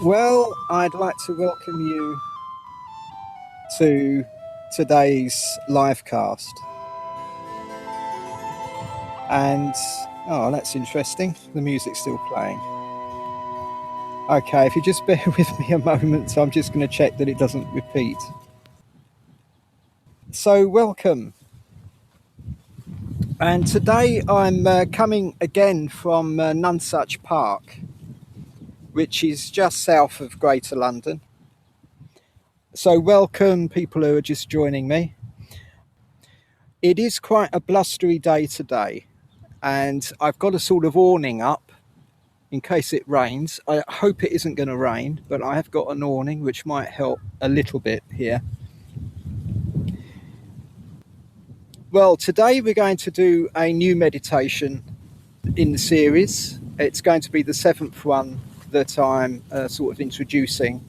Well, I'd like to welcome you to today's live cast. And, oh, that's interesting. The music's still playing. Okay, if you just bear with me a moment, I'm just going to check that it doesn't repeat. So, welcome. And today I'm coming again from Nonsuch Park, which is just south of Greater London. So, welcome people who are just joining me. It is quite a blustery day today, and I've got a sort of awning up in case it rains. I hope it isn't going to rain, but I have got an awning which might help a little bit here. Well, today we're going to do a new meditation in the series. It's going to be the 7th one that I'm sort of introducing.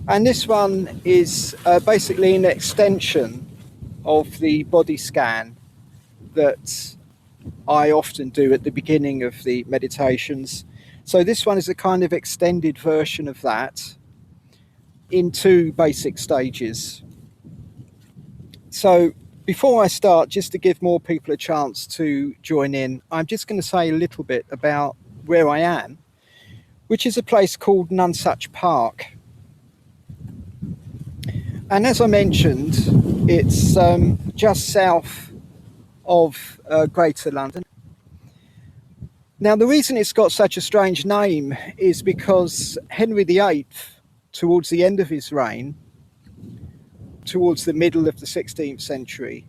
And this one is basically an extension of the body scan that I often do at the beginning of the meditations. So this one is a kind of extended version of that in 2 basic stages. So before I start, just to give more people a chance to join in, I'm just going to say a little bit about where I am, which is a place called Nonsuch Park. And as I mentioned, it's just south of Greater London. Now, the reason it's got such a strange name is because Henry VIII, towards the end of his reign, towards the middle of the 16th century,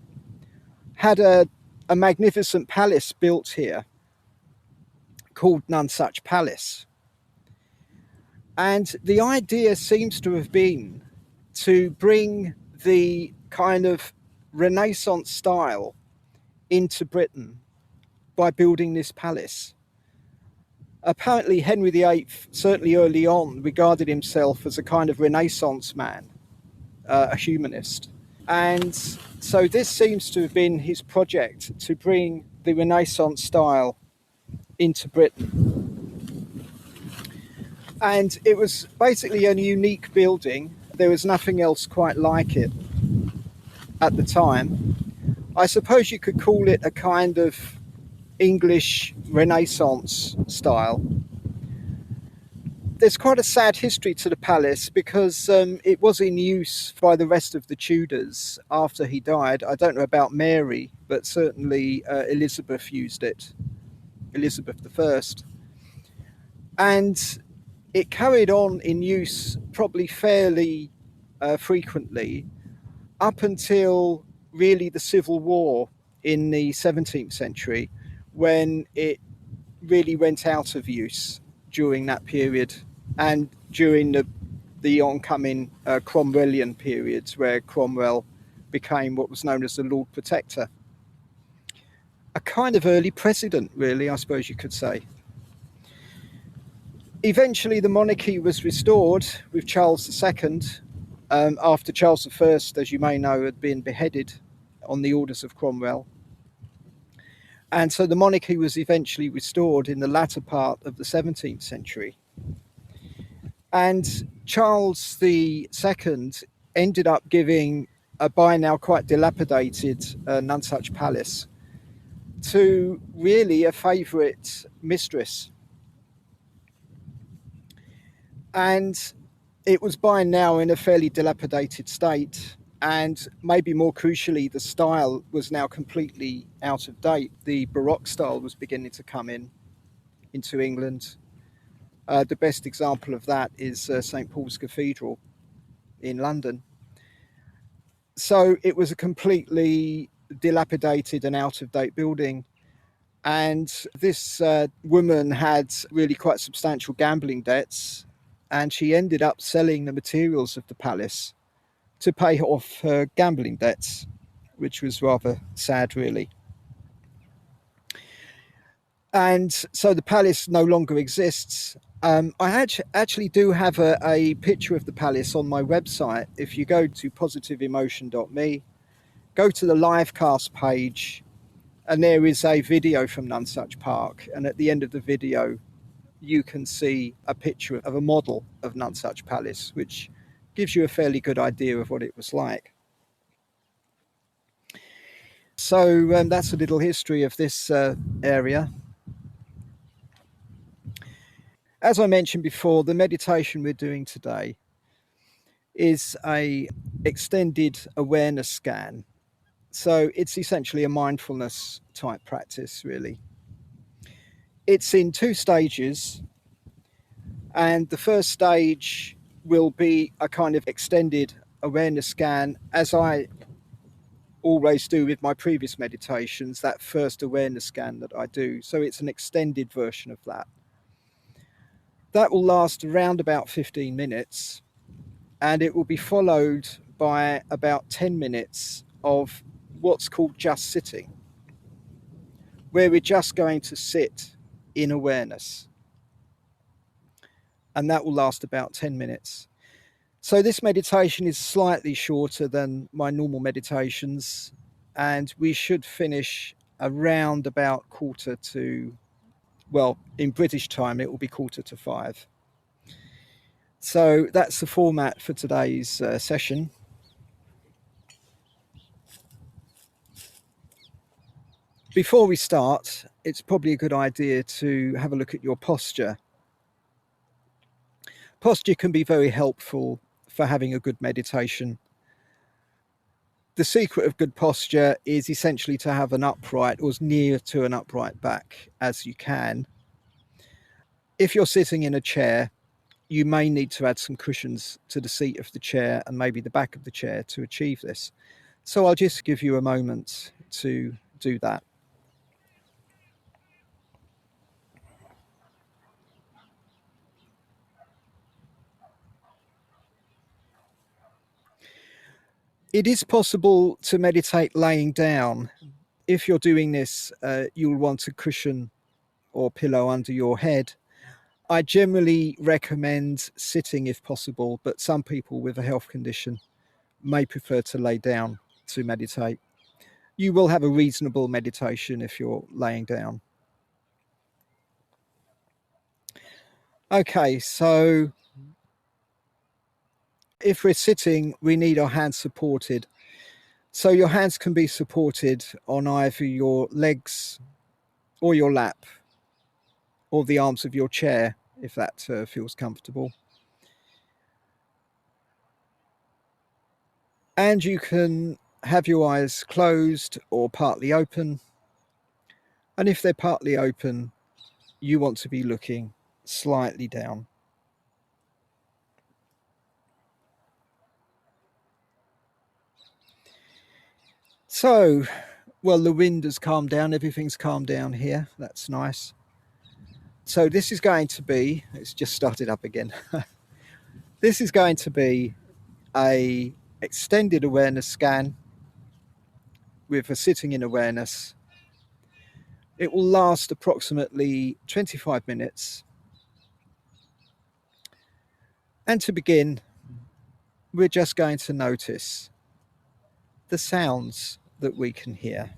had a magnificent palace built here called Nonsuch Palace. And the idea seems to have been to bring the kind of Renaissance style into Britain by building this palace. Apparently Henry VIII, certainly early on, regarded himself as a kind of Renaissance man, a humanist. And so this seems to have been his project, to bring the Renaissance style into Britain. And it was basically a unique building. There was nothing else quite like it at the time. I suppose you could call it a kind of English Renaissance style. There's quite a sad history to the palace because it was in use by the rest of the Tudors after he died. I don't know about Mary, but certainly Elizabeth used it, Elizabeth I. And it carried on in use probably fairly frequently up until really the Civil War in the 17th century, when it really went out of use during that period and during the oncoming Cromwellian periods, where Cromwell became what was known as the Lord Protector. A kind of early president, really, I suppose you could say. Eventually, the monarchy was restored with Charles II, after Charles I, as you may know, had been beheaded on the orders of Cromwell. And so the monarchy was eventually restored in the latter part of the 17th century. And Charles II ended up giving a by now quite dilapidated Nonsuch Palace to really a favourite mistress. And it was by now in a fairly dilapidated state, and maybe more crucially, the style was now completely out of date. The Baroque style was beginning to come into England. The best example of that is St. Paul's Cathedral in London. So it was a completely dilapidated and out of date building. And this woman had really quite substantial gambling debts, and she ended up selling the materials of the palace to pay off her gambling debts, which was rather sad, really. And so the palace no longer exists. I actually do have a picture of the palace on my website. If you go to positive-emotion.me, go to the livecast page, and there is a video from Nonsuch Park. And at the end of the video, you can see a picture of a model of Nonsuch Palace, which gives you a fairly good idea of what it was like. So that's a little history of this area. As I mentioned before, the meditation we're doing today is a extended awareness scan. So it's essentially a mindfulness type practice, really. It's in 2 stages, and the first stage will be a kind of extended awareness scan, as I always do with my previous meditations, that first awareness scan that I do. So it's an extended version of that. That will last around about 15 minutes, and it will be followed by about 10 minutes of what's called just sitting, where we're just going to sit in awareness. And that will last about 10 minutes. So this meditation is slightly shorter than my normal meditations, and we should finish around about in British time, it will be 4:45. So that's the format for today's session. Before we start, it's probably a good idea to have a look at your posture. Posture can be very helpful for having a good meditation. The secret of good posture is essentially to have an upright or as near to an upright back as you can. If you're sitting in a chair, you may need to add some cushions to the seat of the chair and maybe the back of the chair to achieve this. So I'll just give you a moment to do that. It is possible to meditate laying down. If you're doing this, you'll want a cushion or pillow under your head. I generally recommend sitting if possible, but some people with a health condition may prefer to lay down to meditate. You will have a reasonable meditation if you're laying down. Okay, so if we're sitting, we need our hands supported. So your hands can be supported on either your legs or your lap or the arms of your chair, if that feels comfortable. And you can have your eyes closed or partly open. And if they're partly open, you want to be looking slightly down. So, well, the wind has calmed down. Everything's calmed down here. That's nice. So this is going to be, it's just started up again. This is going to be a extended awareness scan with a sitting in awareness. It will last approximately 25 minutes. And to begin, we're just going to notice the sounds that we can hear.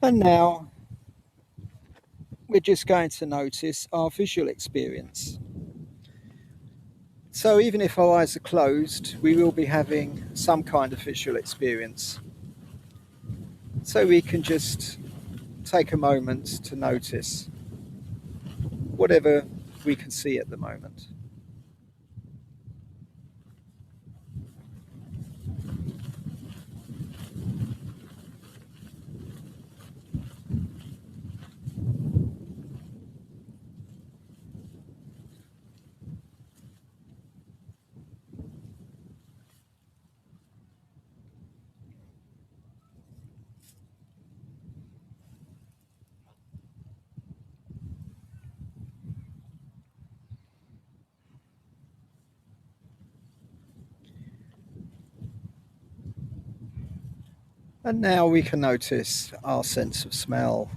And now we're just going to notice our visual experience. So even if our eyes are closed, we will be having some kind of visual experience. So we can just take a moment to notice whatever we can see at the moment. And now we can notice our sense of smell.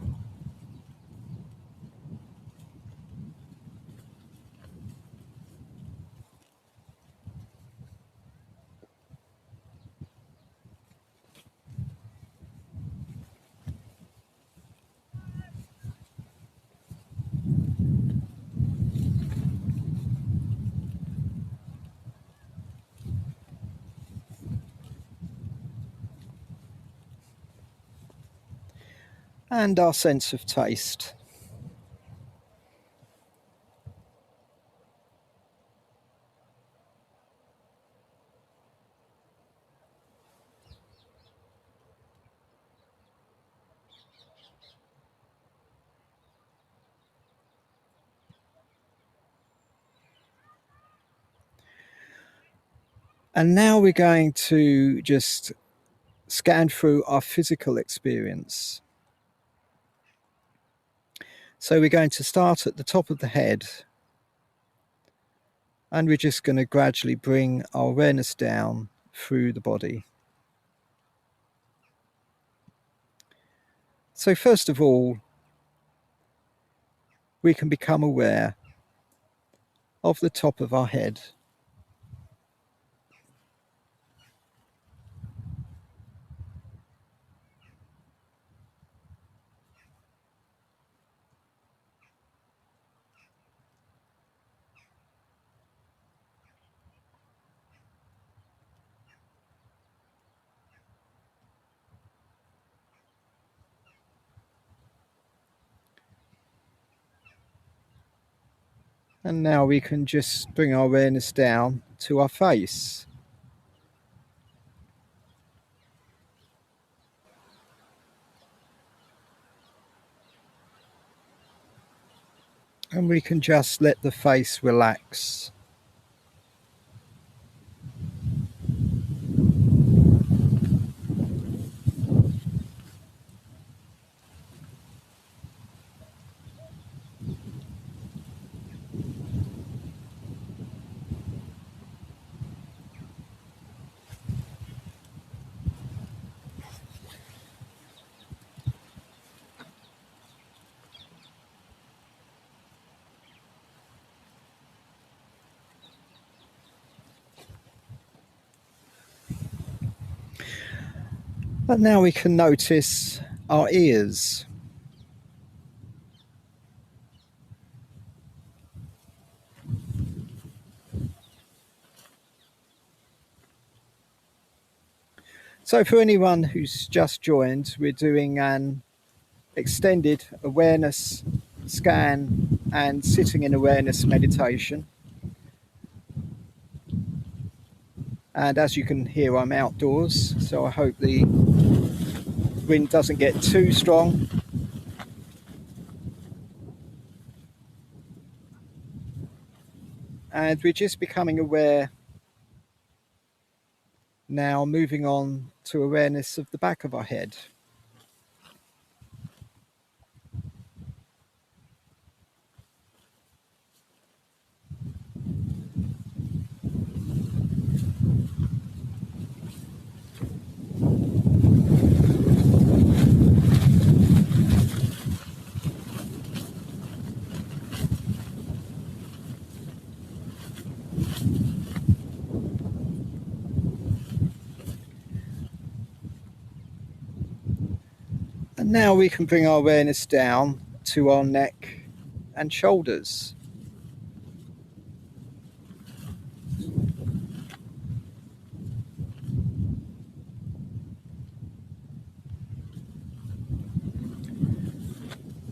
And our sense of taste. And now we're going to just scan through our physical experience. So we're going to start at the top of the head, and we're just going to gradually bring our awareness down through the body. So first of all, we can become aware of the top of our head. And now we can just bring our awareness down to our face. And we can just let the face relax. But now we can notice our ears. So for anyone who's just joined, we're doing an extended awareness scan and sitting in awareness meditation. And as you can hear, I'm outdoors, so I hope the wind doesn't get too strong. And we're just becoming aware now, moving on to awareness of the back of our head. And now we can bring our awareness down to our neck and shoulders.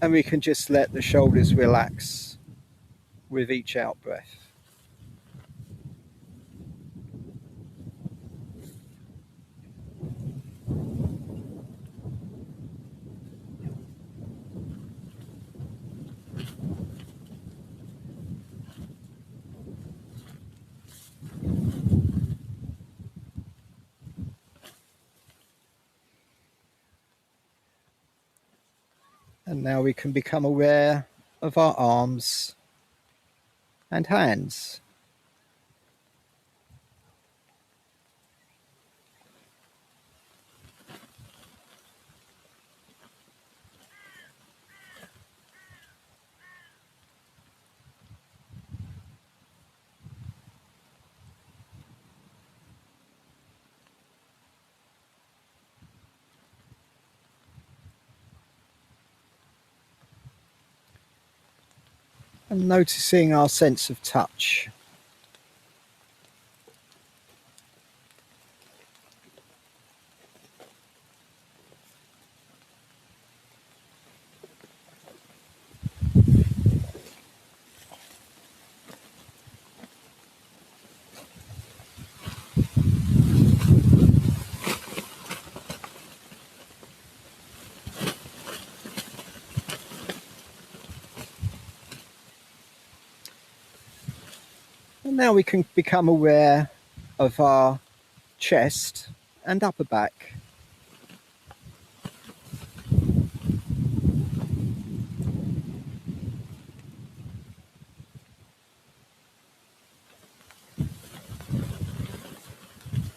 And we can just let the shoulders relax with each out breath. And now we can become aware of our arms and hands. and noticing our sense of touch. And now we can become aware of our chest and upper back.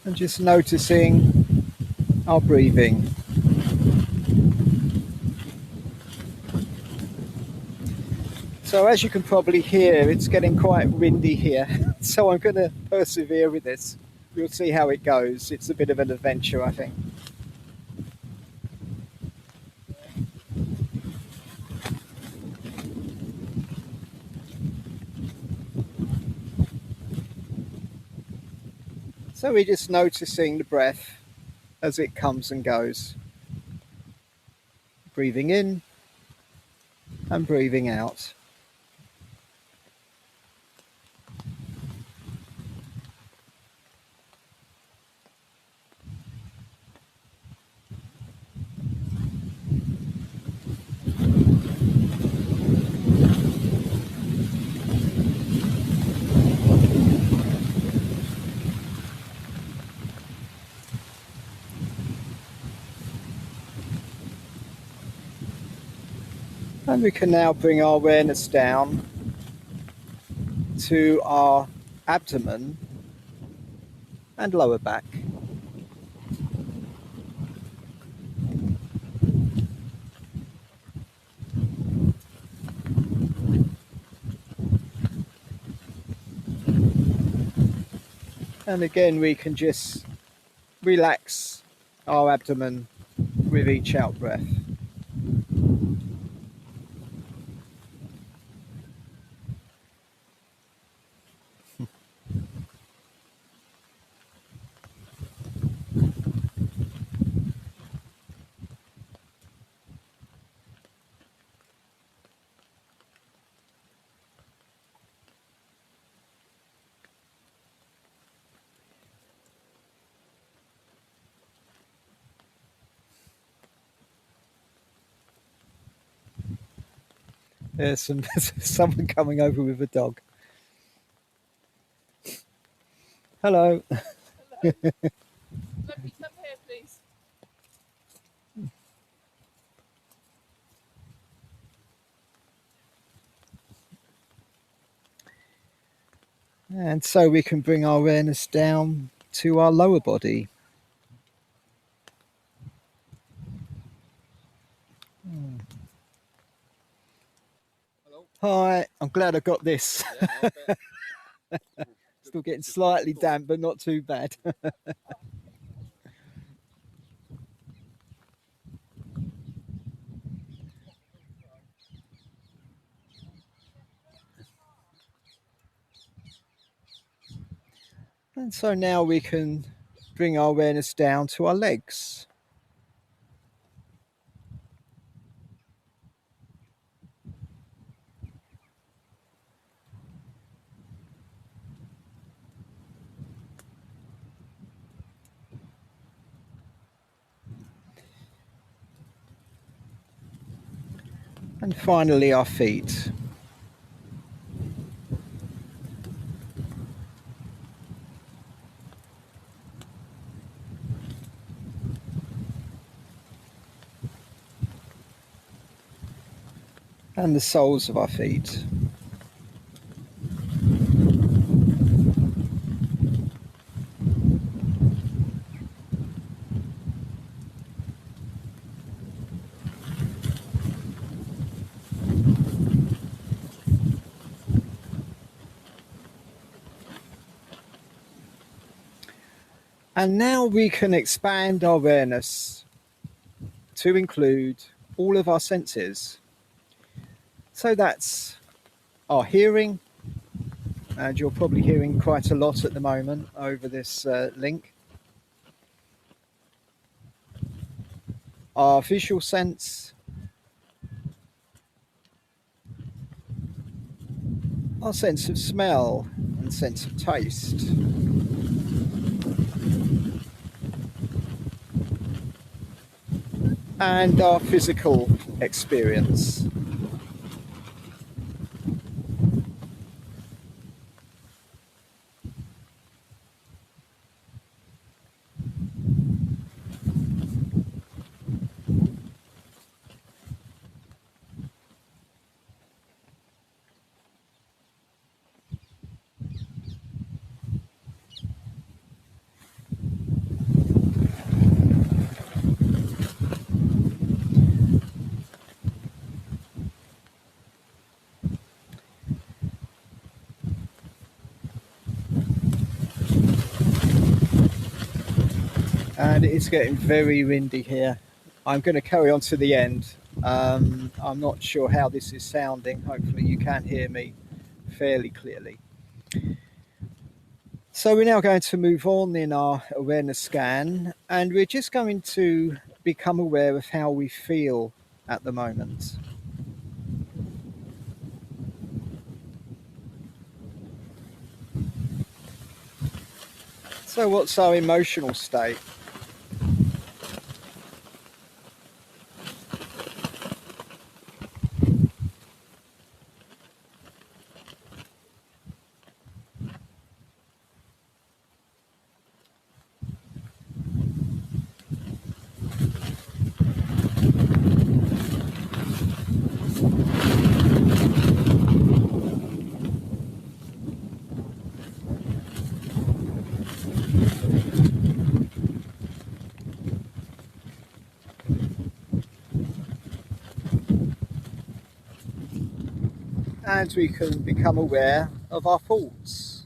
And just noticing our breathing. So as you can probably hear, it's getting quite windy here. So I'm going to persevere with this. We'll see how it goes. It's a bit of an adventure, I think. So we're just noticing the breath as it comes and goes. Breathing in and breathing out. And we can now bring our awareness down to our abdomen and lower back. And again, we can just relax our abdomen with each out breath. There's someone coming over with a dog. Hello. Hello. Let me come here, please. And so we can bring our awareness down to our lower body. Hello. Hi, I'm glad I got this. Yeah, Still getting slightly damp, but not too bad. And so now we can bring our awareness down to our legs. And finally our feet. And the soles of our feet. And now we can expand our awareness to include all of our senses. So that's are hearing, and you're probably hearing quite a lot at the moment over this link. Our visual sense, our sense of smell and sense of taste. And our physical experience. And it's getting very windy here. I'm going to carry on to the end. I'm not sure how this is sounding. Hopefully you can hear me fairly clearly. So we're now going to move on in our awareness scan, and we're just going to become aware of how we feel at the moment. So what's our emotional state? And we can become aware of our thoughts.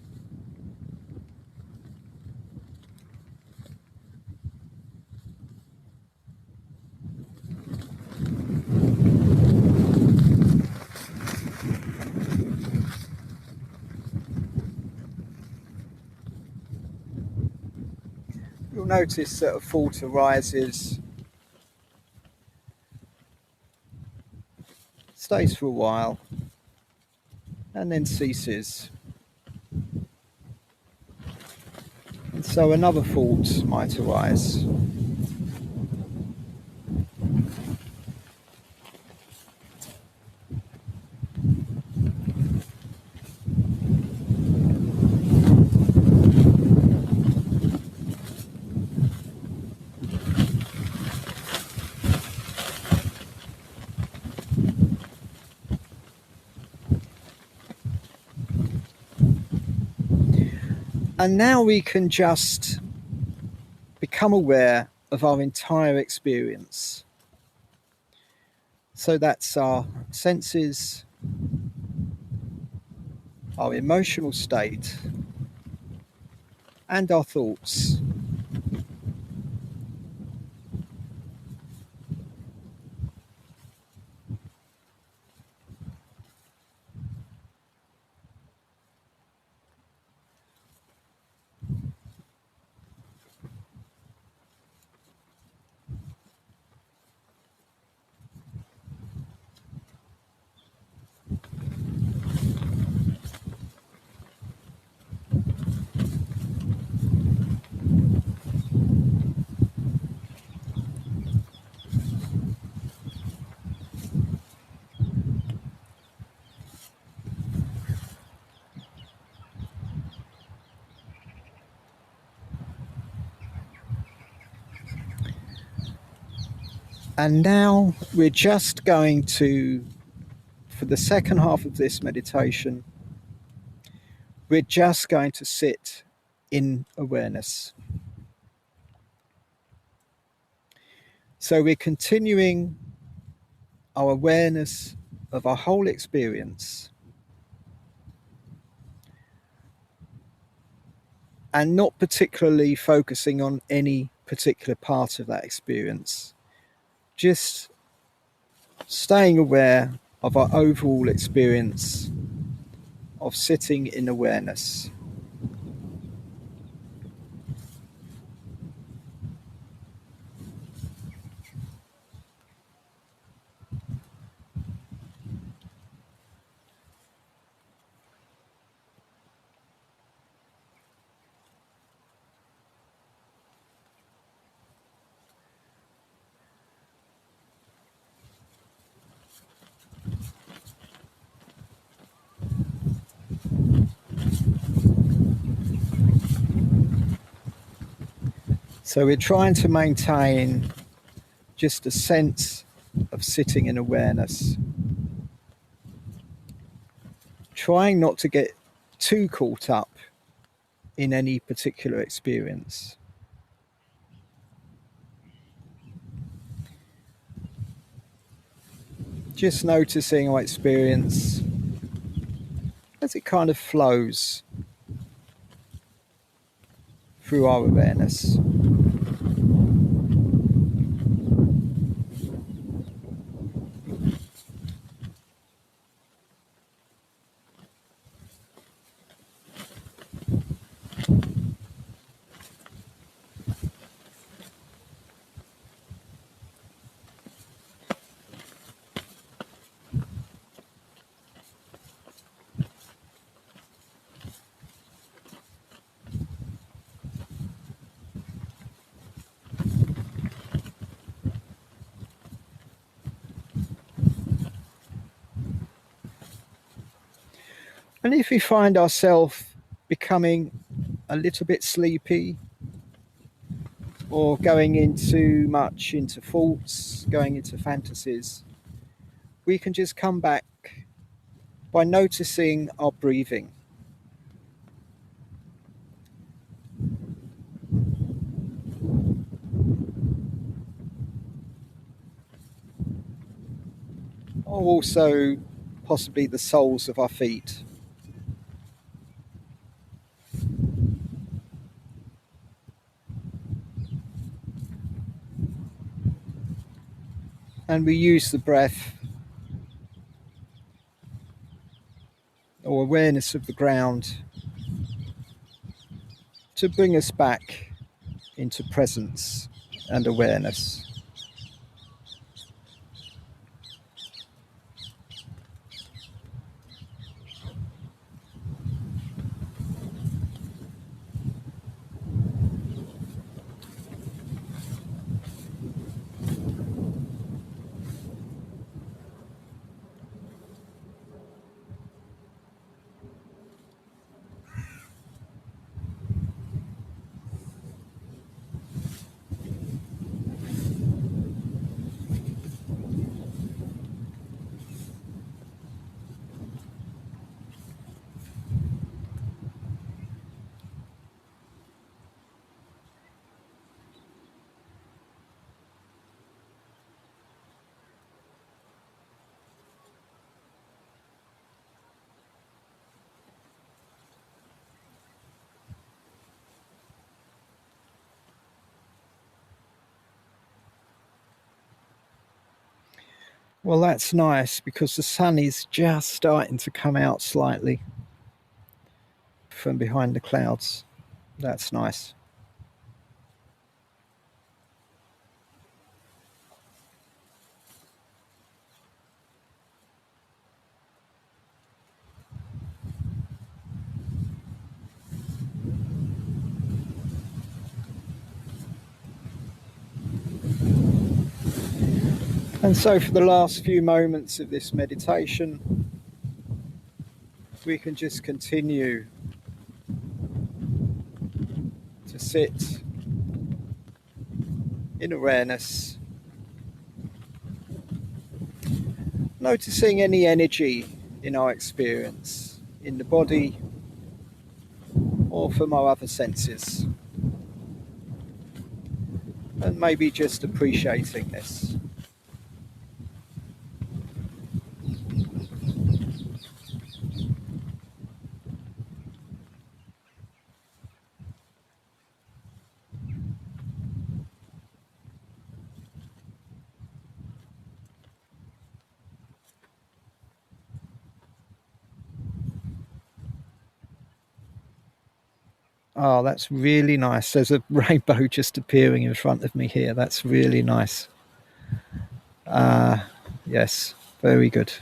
You'll notice that a thought arises, stays for a while, and then ceases. And so another thought might arise. And now we can just become aware of our entire experience. So that's our senses, our emotional state, and our thoughts. And now we're just going to, for the second half of this meditation, we're just going to sit in awareness. So we're continuing our awareness of our whole experience and not particularly focusing on any particular part of that experience. Just staying aware of our overall experience of sitting in awareness. So we're trying to maintain just a sense of sitting in awareness, trying not to get too caught up in any particular experience. Just noticing our experience as it kind of flows through our awareness. And if we find ourselves becoming a little bit sleepy or going into thoughts, going into fantasies, we can just come back by noticing our breathing. Or also possibly the soles of our feet. And we use the breath or awareness of the ground to bring us back into presence and awareness. Well, that's nice because the sun is just starting to come out slightly from behind the clouds. That's nice. And so for the last few moments of this meditation, we can just continue to sit in awareness, noticing any energy in our experience, in the body or from our other senses, and maybe just appreciating this. Oh, that's really nice. There's a rainbow just appearing in front of me here. That's really nice. Yes, very good.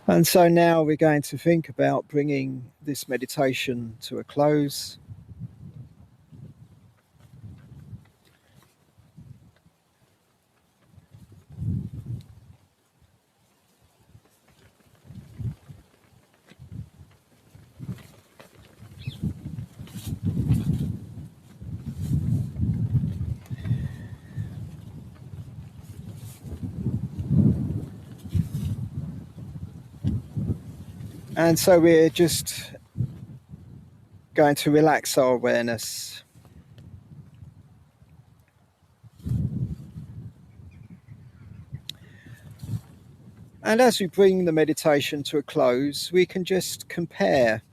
And so now we're going to think about bringing this meditation to a close. And so we're just going to relax our awareness. And as we bring the meditation to a close, we can just compare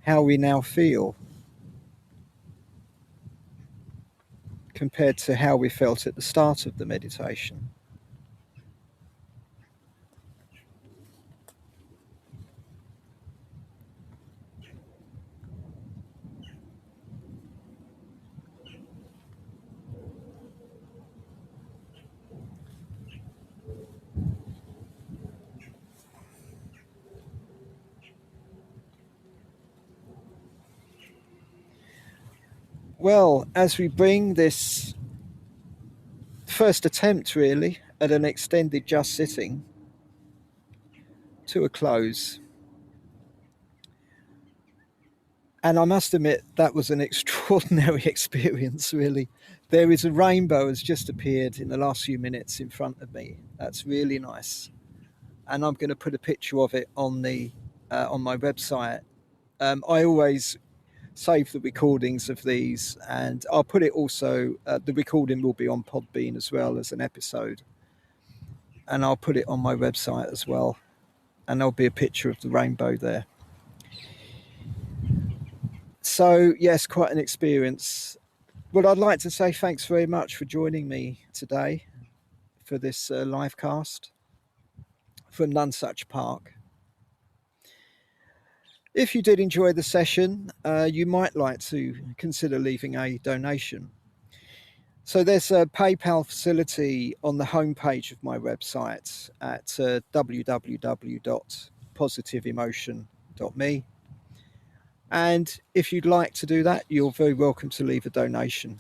how we now feel compared to how we felt at the start of the meditation. Well, as we bring this first attempt really at an extended just sitting to a close, and I must admit that was an extraordinary experience really. There is a rainbow has just appeared in the last few minutes in front of me. That's really nice, and I'm going to put a picture of it on the on my website. I always save the recordings of these, and I'll put it also. The recording will be on Podbean as well as an episode, and I'll put it on my website as well. And there'll be a picture of the rainbow there. So yes, quite an experience. Well, I'd like to say thanks very much for joining me today for this live cast from Nonsuch Park. If you did enjoy the session, you might like to consider leaving a donation. So there's a PayPal facility on the homepage of my website at www.positive-emotion.me. And if you'd like to do that, you're very welcome to leave a donation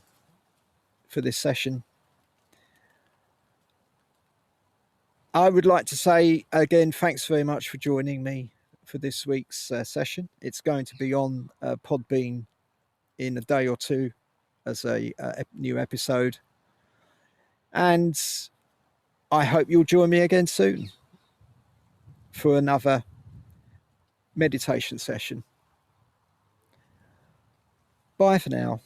for this session. I would like to say again, thanks very much for joining me for this week's session. It's going to be on Podbean in a day or two as a new episode. And I hope you'll join me again soon for another meditation session. Bye for now.